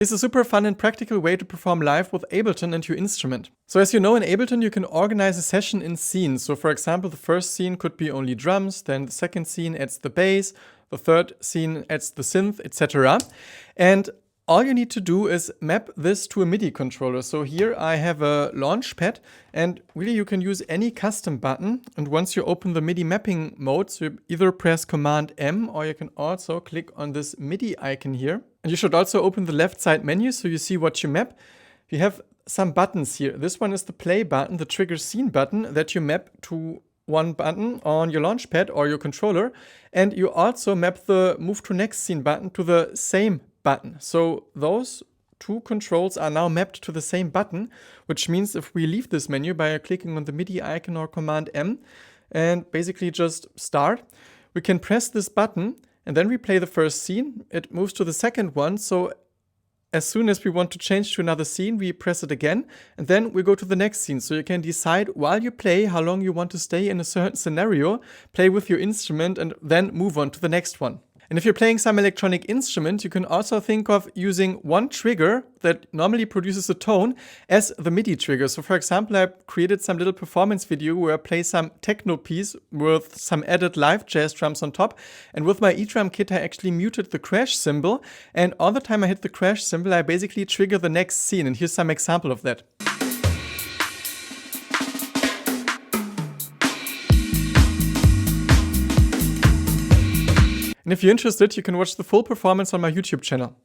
It's a super fun and practical way to perform live with Ableton and your instrument. So as you know, in Ableton you can organize a session in scenes. So for example, the first scene could be only drums, then the second scene adds the bass, the third scene adds the synth, etc. And all you need to do is map this to a MIDI controller. So here I have a launch pad, and really you can use any custom button. And once you open the MIDI mapping mode, so you either press Command M, or you can also click on this MIDI icon here. And you should also open the left side menu so you see what you map. You have some buttons here. This one is the play button, the trigger scene button that you map to one button on your launchpad or your controller. And you also map the move to next scene button to the same button. So those two controls are now mapped to the same button, which means if we leave this menu by clicking on the MIDI icon or Command M and basically just start, we can press this button and then we play the first scene. It moves to the second one. So as soon as we want to change to another scene, we press it again, and then we go to the next scene. So you can decide while you play how long you want to stay in a certain scenario, play with your instrument, and then move on to the next one. And if you're playing some electronic instrument, you can also think of using one trigger that normally produces a tone as the MIDI trigger. So for example, I created some little performance video where I play some techno piece with some added live jazz drums on top. And with my eDrum kit, I actually muted the crash cymbal. And all the time I hit the crash cymbal, I basically trigger the next scene. And here's some example of that. And if you're interested, you can watch the full performance on my YouTube channel.